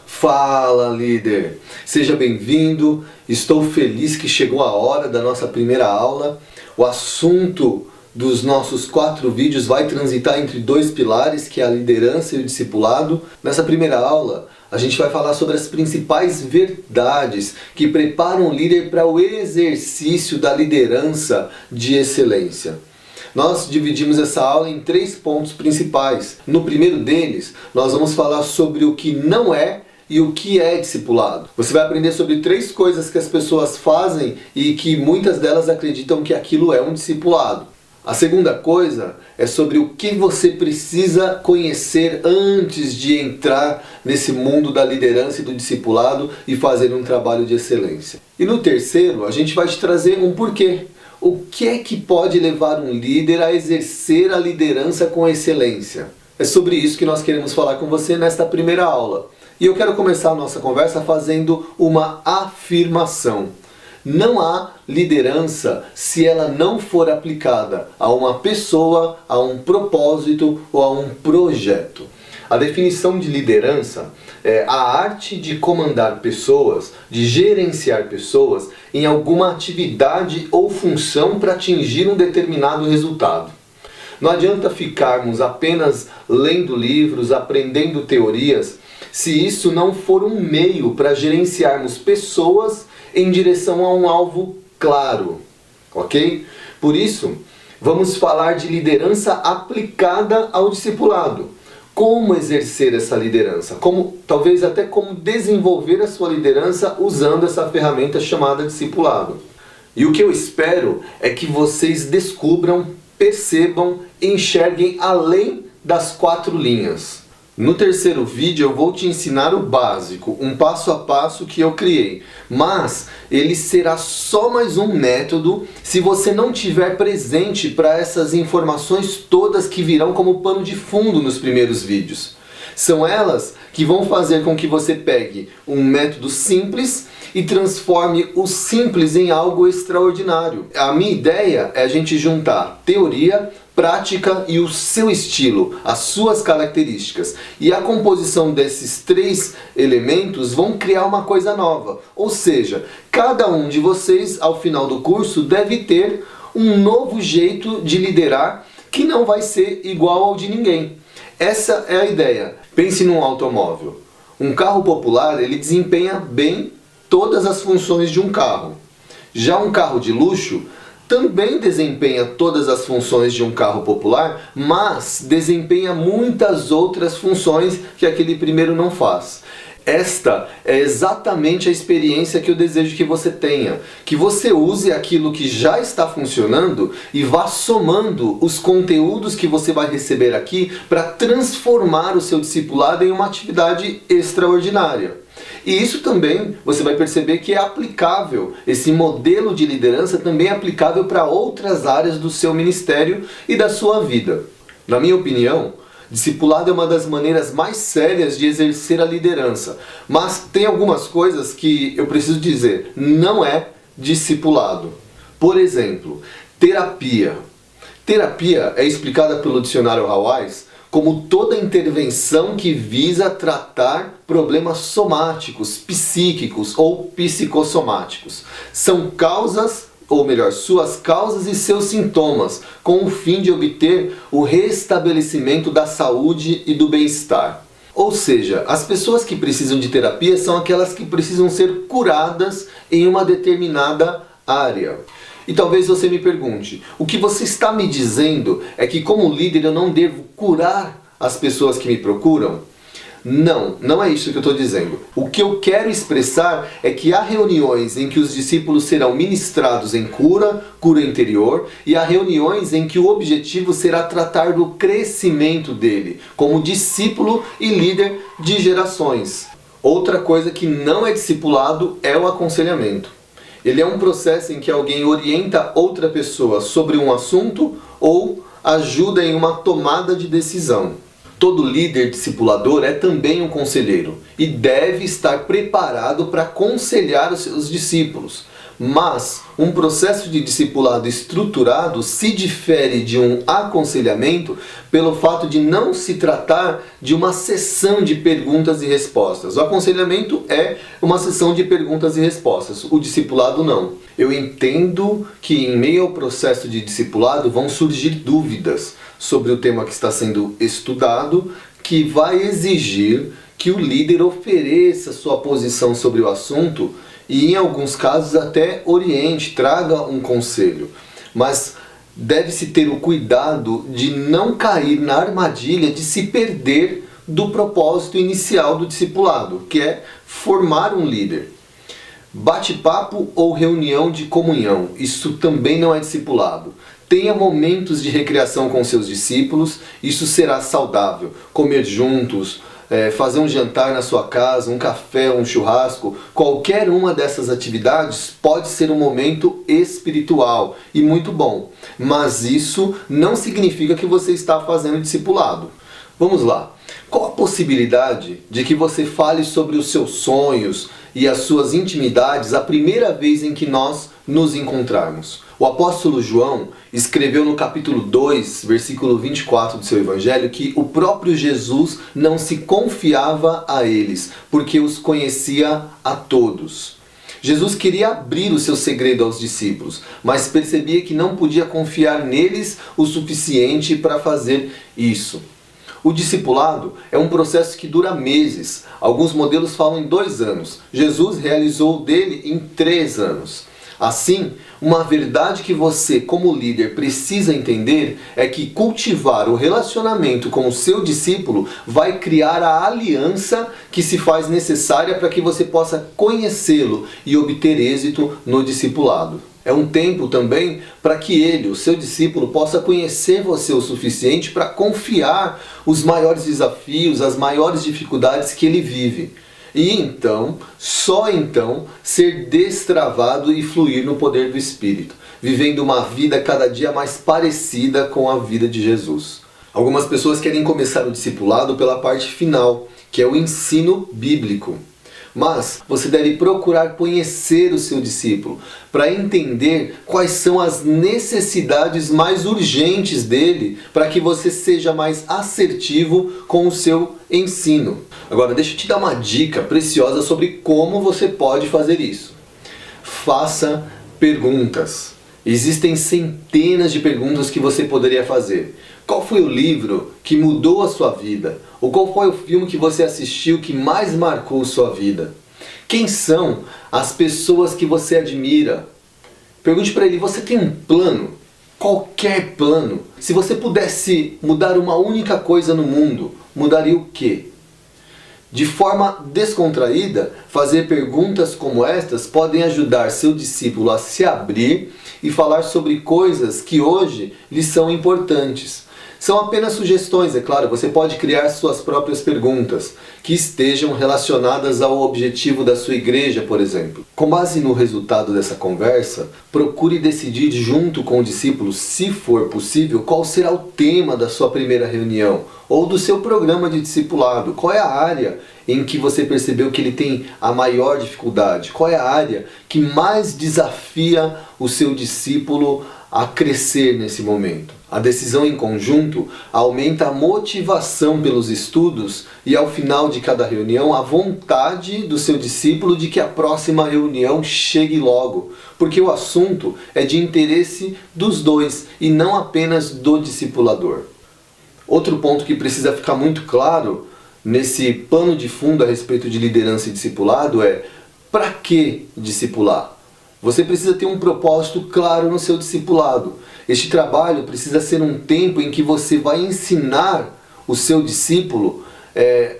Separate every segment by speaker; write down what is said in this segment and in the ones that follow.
Speaker 1: Fala, líder! Seja bem-vindo. Estou feliz que chegou a hora da nossa primeira aula. O assunto dos nossos 4 vídeos vai transitar entre 2 pilares, que é a liderança e o discipulado. Nessa primeira aula, a gente vai falar sobre as principais verdades que preparam o líder para o exercício da liderança de excelência. Nós dividimos essa aula em 3 pontos principais. No primeiro deles, nós vamos falar sobre o que não é e o que é discipulado. Você vai aprender sobre 3 coisas que as pessoas fazem e que muitas delas acreditam que aquilo é um discipulado. A segunda coisa é sobre o que você precisa conhecer antes de entrar nesse mundo da liderança e do discipulado e fazer um trabalho de excelência. E no terceiro, a gente vai te trazer um porquê. O que é que pode levar um líder a exercer a liderança com excelência? É sobre isso que nós queremos falar com você nesta primeira aula. E eu quero começar a nossa conversa fazendo uma afirmação. Não há liderança se ela não for aplicada a uma pessoa, a um propósito ou a um projeto. A definição de liderança é a arte de comandar pessoas, de gerenciar pessoas em alguma atividade ou função para atingir um determinado resultado. Não adianta ficarmos apenas lendo livros, aprendendo teorias, se isso não for um meio para gerenciarmos pessoas em direção a um alvo claro, ok? Por isso, vamos falar de liderança aplicada ao discipulado. Como exercer essa liderança? Talvez até como desenvolver a sua liderança usando essa ferramenta chamada discipulado. E o que eu espero é que vocês descubram, percebam, enxerguem além das 4 linhas. No terceiro vídeo eu vou te ensinar o básico, um passo a passo que eu criei, mas ele será só mais um método se você não tiver presente para essas informações todas que virão como pano de fundo nos primeiros vídeos. São elas que vão fazer com que você pegue um método simples e transforme o simples em algo extraordinário. A minha ideia é a gente juntar teoria, prática e o seu estilo, as suas características. E a composição desses 3 elementos vão criar uma coisa nova. Ou seja, cada um de vocês, ao final do curso, deve ter um novo jeito de liderar que não vai ser igual ao de ninguém. Essa é a ideia. Pense num automóvel. Um carro popular, ele desempenha bem todas as funções de um carro. Já um carro de luxo também desempenha todas as funções de um carro popular, mas desempenha muitas outras funções que aquele primeiro não faz. Esta é exatamente a experiência que eu desejo que você tenha. Que você use aquilo que já está funcionando e vá somando os conteúdos que você vai receber aqui para transformar o seu discipulado em uma atividade extraordinária. E isso também você vai perceber que é aplicável. Esse modelo de liderança também é aplicável para outras áreas do seu ministério e da sua vida. Na minha opinião, discipulado é uma das maneiras mais sérias de exercer a liderança. Mas tem algumas coisas que eu preciso dizer, não é discipulado. Por exemplo, terapia. Terapia é explicada pelo dicionário Hawais como toda intervenção que visa tratar problemas somáticos, psíquicos ou psicossomáticos. São causas, ou melhor, suas causas e seus sintomas, com o fim de obter o restabelecimento da saúde e do bem-estar. Ou seja, as pessoas que precisam de terapia são aquelas que precisam ser curadas em uma determinada área. E talvez você me pergunte, o que você está me dizendo é que como líder eu não devo curar as pessoas que me procuram? Não, não é isso que eu estou dizendo. O que eu quero expressar é que há reuniões em que os discípulos serão ministrados em cura interior, e há reuniões em que o objetivo será tratar do crescimento dele, como discípulo e líder de gerações. Outra coisa que não é discipulado é o aconselhamento. Ele é um processo em que alguém orienta outra pessoa sobre um assunto ou ajuda em uma tomada de decisão. Todo líder discipulador é também um conselheiro e deve estar preparado para aconselhar os seus discípulos. Mas um processo de discipulado estruturado se difere de um aconselhamento pelo fato de não se tratar de uma sessão de perguntas e respostas. O aconselhamento é uma sessão de perguntas e respostas, o discipulado não. Eu entendo que em meio ao processo de discipulado vão surgir dúvidas sobre o tema que está sendo estudado, que vai exigir que o líder ofereça sua posição sobre o assunto e, em alguns casos, até oriente, traga um conselho. Mas deve-se ter o cuidado de não cair na armadilha de se perder do propósito inicial do discipulado, que é formar um líder. Bate-papo ou reunião de comunhão, isso também não é discipulado. Tenha momentos de recreação com seus discípulos, isso será saudável. Comer juntos, fazer um jantar na sua casa, um café, um churrasco, qualquer uma dessas atividades pode ser um momento espiritual e muito bom. Mas isso não significa que você está fazendo discipulado. Vamos lá. Qual a possibilidade de que você fale sobre os seus sonhos e as suas intimidades a primeira vez em que nós nos encontrarmos? O apóstolo João escreveu no capítulo 2, versículo 24 do seu evangelho, que o próprio Jesus não se confiava a eles, porque os conhecia a todos. Jesus queria abrir o seu segredo aos discípulos, mas percebia que não podia confiar neles o suficiente para fazer isso. O discipulado é um processo que dura meses. Alguns modelos falam em 2 anos. Jesus realizou o dele em 3 anos. Assim, uma verdade que você, como líder, precisa entender é que cultivar o relacionamento com o seu discípulo vai criar a aliança que se faz necessária para que você possa conhecê-lo e obter êxito no discipulado. É um tempo também para que ele, o seu discípulo, possa conhecer você o suficiente para confiar os maiores desafios, as maiores dificuldades que ele vive. E então, só então, ser destravado e fluir no poder do Espírito, vivendo uma vida cada dia mais parecida com a vida de Jesus. Algumas pessoas querem começar o discipulado pela parte final, que é o ensino bíblico. Mas você deve procurar conhecer o seu discípulo para entender quais são as necessidades mais urgentes dele para que você seja mais assertivo com o seu ensino. Agora, deixa eu te dar uma dica preciosa sobre como você pode fazer isso. Faça perguntas. Existem centenas de perguntas que você poderia fazer. Qual foi o livro que mudou a sua vida? Ou qual foi o filme que você assistiu que mais marcou sua vida? Quem são as pessoas que você admira? Pergunte para ele, você tem um plano? Qualquer plano? Se você pudesse mudar uma única coisa no mundo, mudaria o quê? De forma descontraída, fazer perguntas como estas podem ajudar seu discípulo a se abrir e falar sobre coisas que hoje lhe são importantes. São apenas sugestões, é claro, você pode criar suas próprias perguntas, que estejam relacionadas ao objetivo da sua igreja, por exemplo. Com base no resultado dessa conversa, procure decidir junto com o discípulo, se for possível, qual será o tema da sua primeira reunião, ou do seu programa de discipulado. Qual é a área em que você percebeu que ele tem a maior dificuldade? Qual é a área que mais desafia o seu discípulo a crescer nesse momento? A decisão em conjunto aumenta a motivação pelos estudos e, ao final de cada reunião, a vontade do seu discípulo de que a próxima reunião chegue logo, porque o assunto é de interesse dos dois e não apenas do discipulador. Outro ponto que precisa ficar muito claro nesse pano de fundo a respeito de liderança e discipulado é: para que discipular? Você precisa ter um propósito claro no seu discipulado. Este trabalho precisa ser um tempo em que você vai ensinar o seu discípulo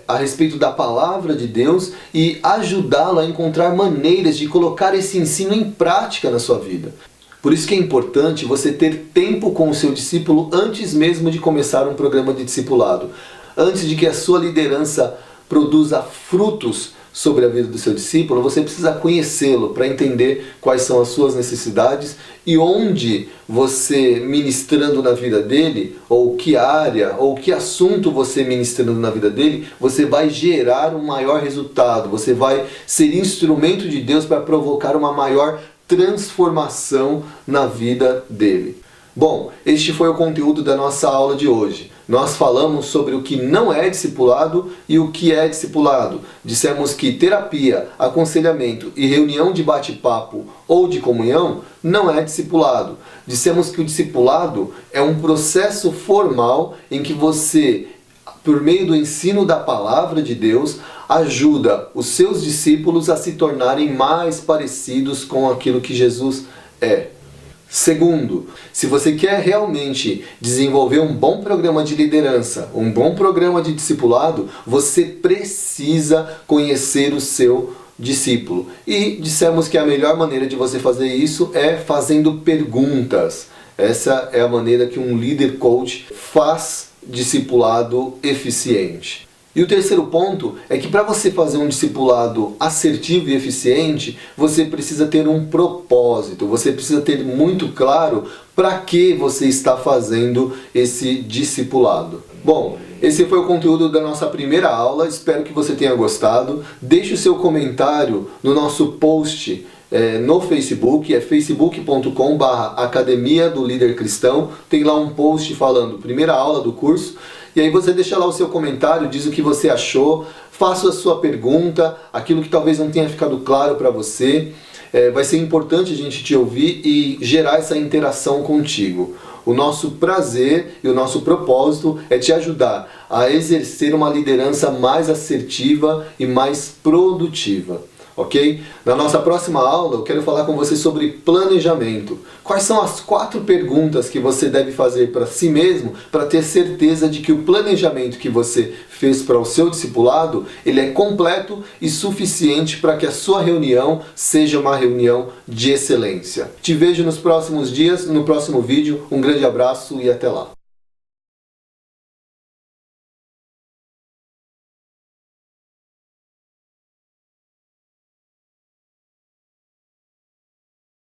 Speaker 1: a respeito da palavra de Deus e ajudá-lo a encontrar maneiras de colocar esse ensino em prática na sua vida. Por isso que é importante você ter tempo com o seu discípulo antes mesmo de começar um programa de discipulado. Antes de que a sua liderança produza frutos sobre a vida do seu discípulo, você precisa conhecê-lo para entender quais são as suas necessidades e onde você, ministrando na vida dele, ou que área, ou que assunto você ministrando na vida dele, você vai gerar um maior resultado, você vai ser instrumento de Deus para provocar uma maior transformação na vida dele. Bom, este foi o conteúdo da nossa aula de hoje. Nós falamos sobre o que não é discipulado e o que é discipulado. Dissemos que terapia, aconselhamento e reunião de bate-papo ou de comunhão não é discipulado. Dissemos que o discipulado é um processo formal em que você, por meio do ensino da palavra de Deus, ajuda os seus discípulos a se tornarem mais parecidos com aquilo que Jesus é. Segundo, se você quer realmente desenvolver um bom programa de liderança, um bom programa de discipulado, você precisa conhecer o seu discípulo. E dissemos que a melhor maneira de você fazer isso é fazendo perguntas. Essa é a maneira que um líder coach faz discipulado eficiente. E o terceiro ponto é que para você fazer um discipulado assertivo e eficiente, você precisa ter um propósito, você precisa ter muito claro para que você está fazendo esse discipulado. Bom, esse foi o conteúdo da nossa primeira aula, espero que você tenha gostado. Deixe o seu comentário no nosso post no Facebook, é facebook.com/Academia do Líder Cristão. Tem lá um post falando primeira aula do curso. E aí você deixa lá o seu comentário, diz o que você achou, faça a sua pergunta, aquilo que talvez não tenha ficado claro para você. Vai ser importante a gente te ouvir e gerar essa interação contigo. O nosso prazer e o nosso propósito é te ajudar a exercer uma liderança mais assertiva e mais produtiva. Ok? Na nossa próxima aula eu quero falar com você sobre planejamento. Quais são as 4 perguntas que você deve fazer para si mesmo para ter certeza de que o planejamento que você fez para o seu discipulado, ele é completo e suficiente para que a sua reunião seja uma reunião de excelência. Te vejo nos próximos dias, no próximo vídeo. Um grande abraço e até lá.